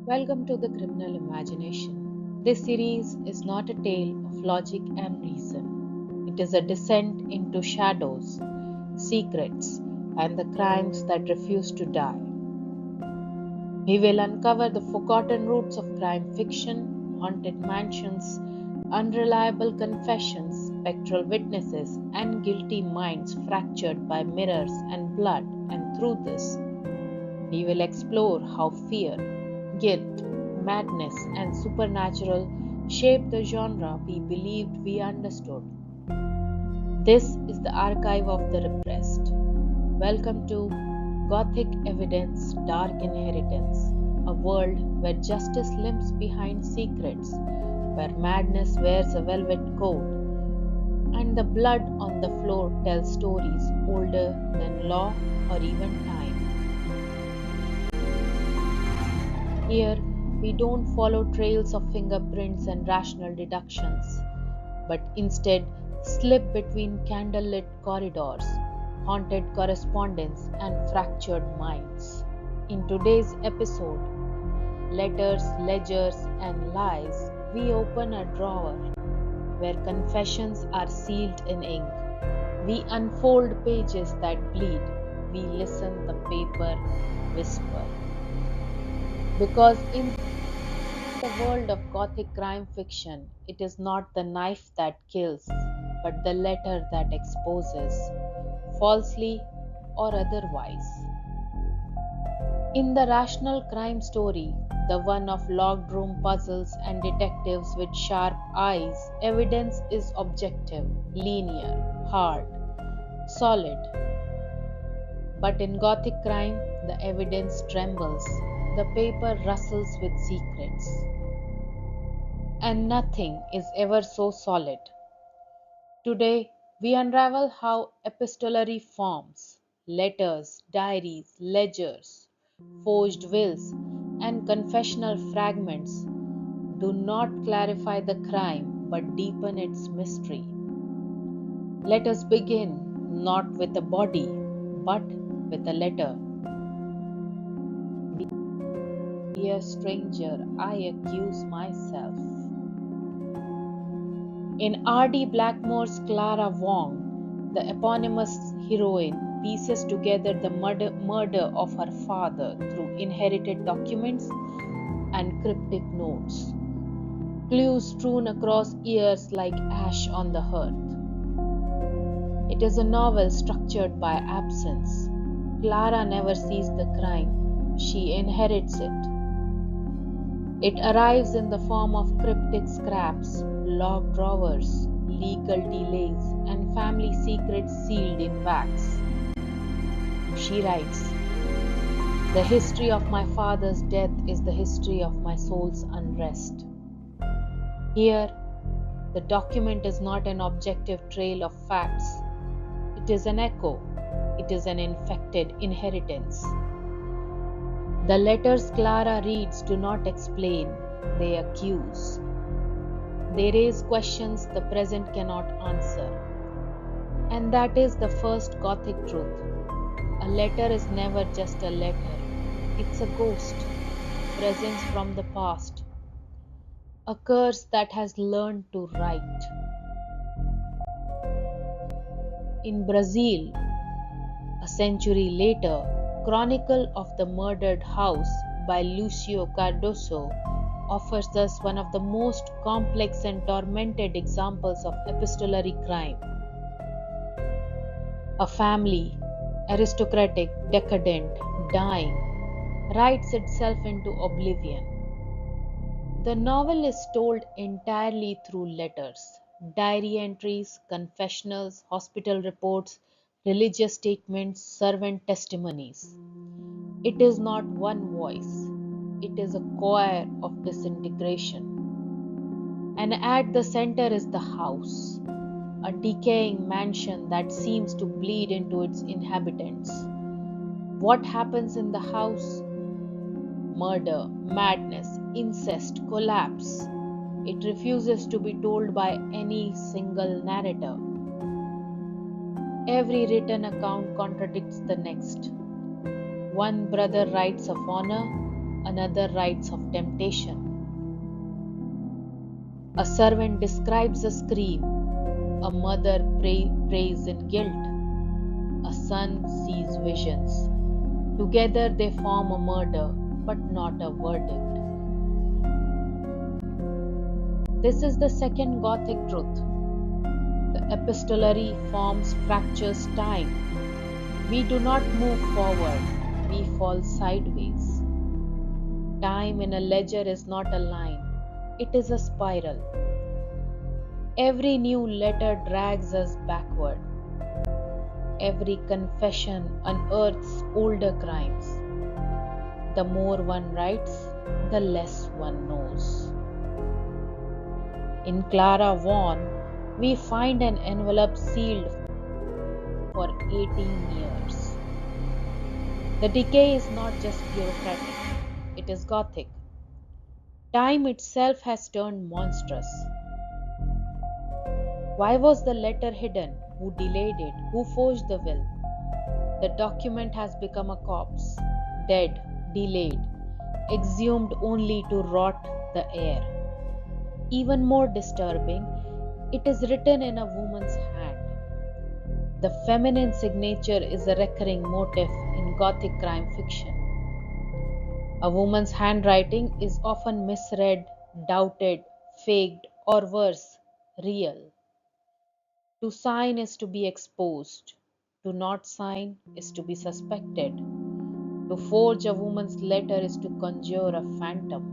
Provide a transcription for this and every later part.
Welcome to the Criminal Imagination. This series is not a tale of logic and reason. It is a descent into shadows, secrets, and the crimes that refuse to die. We will uncover the forgotten roots of crime fiction, haunted mansions, unreliable confessions, spectral witnesses, and guilty minds fractured by mirrors and blood. And through this, we will explore how fear, guilt, madness, and supernatural shaped the genre we believed we understood. This is the archive of the repressed. Welcome to Gothic Evidence Dark Inheritance, a world where justice limps behind secrets, where madness wears a velvet coat, and the blood on the floor tells stories older than law or even time. Here, we don't follow trails of fingerprints and rational deductions, but instead slip between candlelit corridors, haunted correspondence, and fractured minds. In today's episode, Letters, Ledgers, and Lies, we open a drawer where confessions are sealed in ink. We unfold pages that bleed. We listen the paper whisper. Because in the world of Gothic crime fiction, it is not the knife that kills, but the letter that exposes, falsely or otherwise. In the rational crime story, the one of locked room puzzles and detectives with sharp eyes, evidence is objective, linear, hard, solid. But in Gothic crime, the evidence trembles, the paper rustles with secrets. And nothing is ever so solid. Today, we unravel how epistolary forms, letters, diaries, ledgers, forged wills, and confessional fragments do not clarify the crime but deepen its mystery. Let us begin not with a body but with a letter. Dear stranger, I accuse myself. In R.D. Blackmore's Clara Vaughan, the eponymous heroine pieces together the murder of her father through inherited documents and cryptic notes, clues strewn across years like ash on the hearth. It is a novel structured by absence. Clara never sees the crime, she inherits it. It arrives in the form of cryptic scraps, locked drawers, legal delays, and family secrets sealed in wax. She writes, "The history of my father's death is the history of my soul's unrest." Here, the document is not an objective trail of facts. It is an echo. It is an infected inheritance. The letters Clara reads do not explain, they accuse. They raise questions the present cannot answer. And that is the first Gothic truth. A letter is never just a letter, it's a ghost, presence from the past, a curse that has learned to write. In Brazil, a century later, Chronicle of the Murdered House by Lúcio Cardoso offers us one of the most complex and tormented examples of epistolary crime. A family, aristocratic, decadent, dying, writes itself into oblivion. The novel is told entirely through letters, diary entries, confessionals, hospital reports, religious statements, servant testimonies. It is not one voice, it is a choir of disintegration. And at the center is the house, a decaying mansion that seems to bleed into its inhabitants. What happens in the house? Murder, madness, incest, collapse. It refuses to be told by any single narrator. Every written account contradicts the next. One brother writes of honor, another writes of temptation. A servant describes a scream, a mother prays in guilt, a son sees visions. Together they form a murder, but not a verdict. This is the second Gothic truth. The epistolary forms fractures time. We do not move forward, we fall sideways. Time in a ledger is not a line, it is a spiral. Every new letter drags us backward. Every confession unearths older crimes. The more one writes, the less one knows. In Clara Vaughan, we find an envelope sealed for 18 years. The decay is not just bureaucratic, it is Gothic. Time itself has turned monstrous. Why was the letter hidden? Who delayed it? Who forged the will? The document has become a corpse, dead, delayed, exhumed only to rot the air. Even more disturbing, it is written in a woman's hand. The feminine signature is a recurring motif in Gothic crime fiction. A woman's handwriting is often misread, doubted, faked, or worse, real. To sign is to be exposed. To not sign is to be suspected. To forge a woman's letter is to conjure a phantom.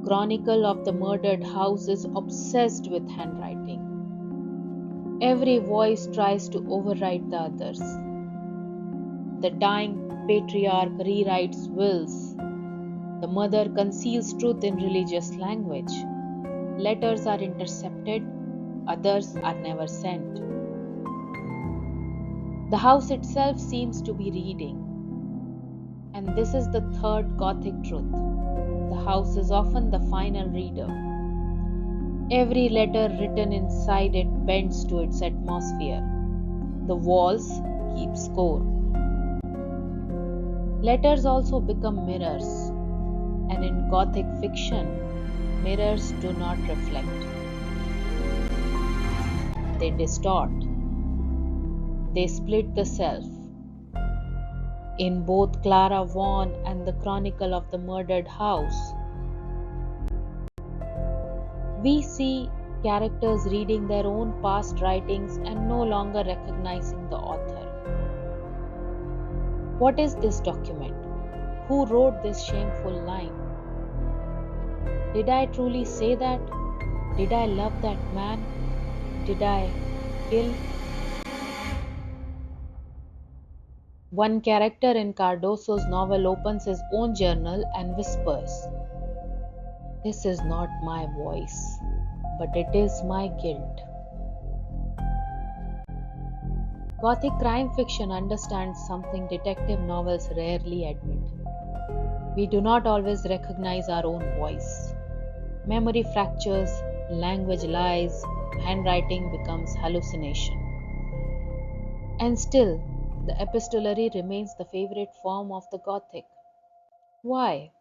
Chronicle of the Murdered House is obsessed with handwriting. Every voice tries to override the others. The dying patriarch rewrites wills. The mother conceals truth in religious language. Letters are intercepted, others are never sent. The house itself seems to be reading. And this is the third Gothic truth. The house is often the final reader. Every letter written inside it bends to its atmosphere. The walls keep score. Letters also become mirrors, and in Gothic fiction, mirrors do not reflect. They distort. They split the self. In both Clara Vaughan and the Chronicle of the Murdered House, we see characters reading their own past writings and no longer recognizing the author. What is this document? Who wrote this shameful line? Did I truly say that? Did I love that man? Did I kill? One character in Cardoso's novel opens his own journal and whispers, "This is not my voice, but it is my guilt." Gothic crime fiction understands something detective novels rarely admit. We do not always recognize our own voice. Memory fractures, language lies, handwriting becomes hallucination. And still, the epistolary remains the favorite form of the Gothic. Why?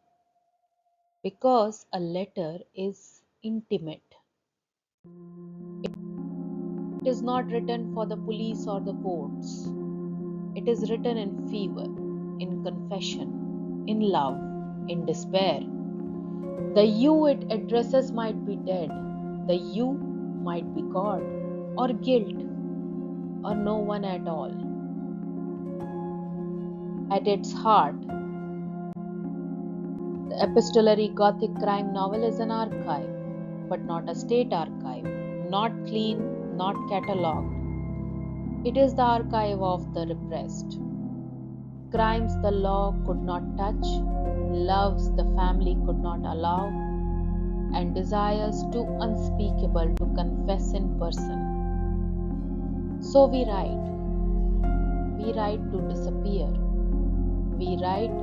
Because a letter is intimate. It is not written for the police or the courts. It is written in fever, in confession, in love, in despair. The you it addresses might be dead. The you might be God, or guilt, or no one at all. At its heart, the epistolary Gothic crime novel is an archive, but not a state archive, not clean, not catalogued. It is the archive of the repressed. Crimes the law could not touch, loves the family could not allow, and desires too unspeakable to confess in person. So we write. We write to disappear. We write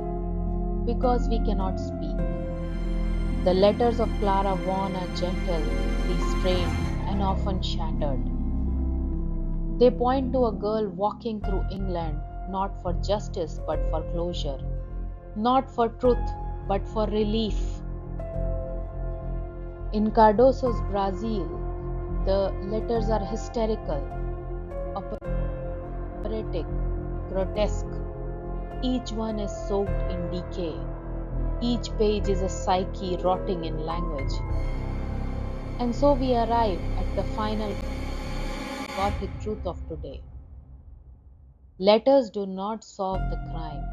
because we cannot speak. The letters of Clara Vaughan are gentle, restrained, and often shattered. They point to a girl walking through England, not for justice but for closure, not for truth but for relief. In Cardoso's Brazil, the letters are hysterical, operatic, grotesque. Each one is soaked in decay. Each page is a psyche rotting in language. And so we arrive at the final Gothic truth of today. Letters do not solve the crime,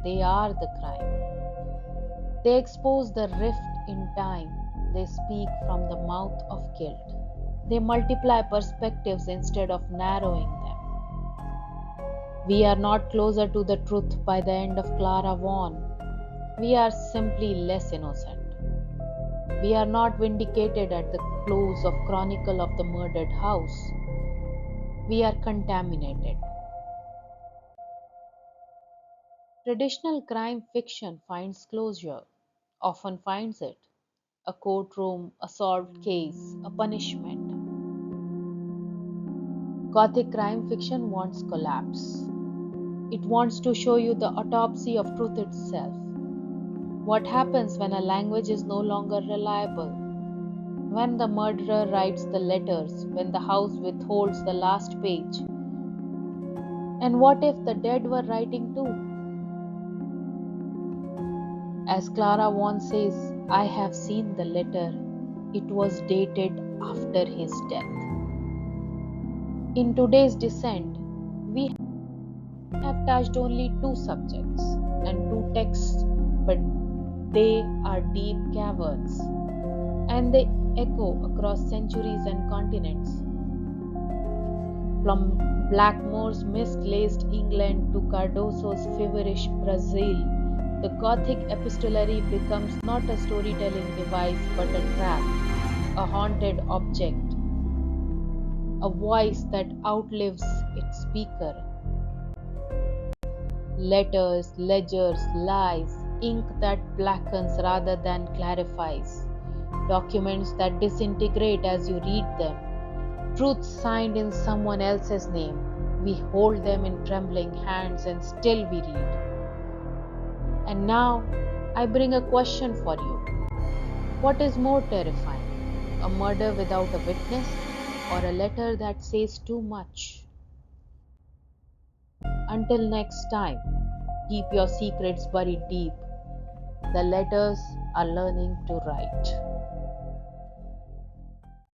they are the crime. They expose the rift in time, they speak from the mouth of guilt. They multiply perspectives instead of narrowing them. We are not closer to the truth by the end of Clara Vaughan. We are simply less innocent. We are not vindicated at the close of Chronicle of the Murdered House. We are contaminated. Traditional crime fiction finds closure, often finds it. A courtroom, a solved case, a punishment. Gothic crime fiction wants collapse. It wants to show you the autopsy of truth itself. What happens when a language is no longer reliable? When the murderer writes the letters, when the house withholds the last page? And what if the dead were writing too? As Clara Vaughan says, I have seen the letter. It was dated after his death. In today's descent, we have touched only two subjects and two texts, but they are deep caverns and they echo across centuries and continents. From Blackmore's mist-laced England to Cardoso's feverish Brazil, the Gothic epistolary becomes not a storytelling device but a trap, a haunted object, a voice that outlives its speaker. Letters, ledgers, lies, ink that blackens rather than clarifies, documents that disintegrate as you read them, truths signed in someone else's name. We hold them in trembling hands and still we read. And now I bring a question for you. What is more terrifying, a murder without a witness or a letter that says too much? Until next time, keep your secrets buried deep. The letters are learning to write.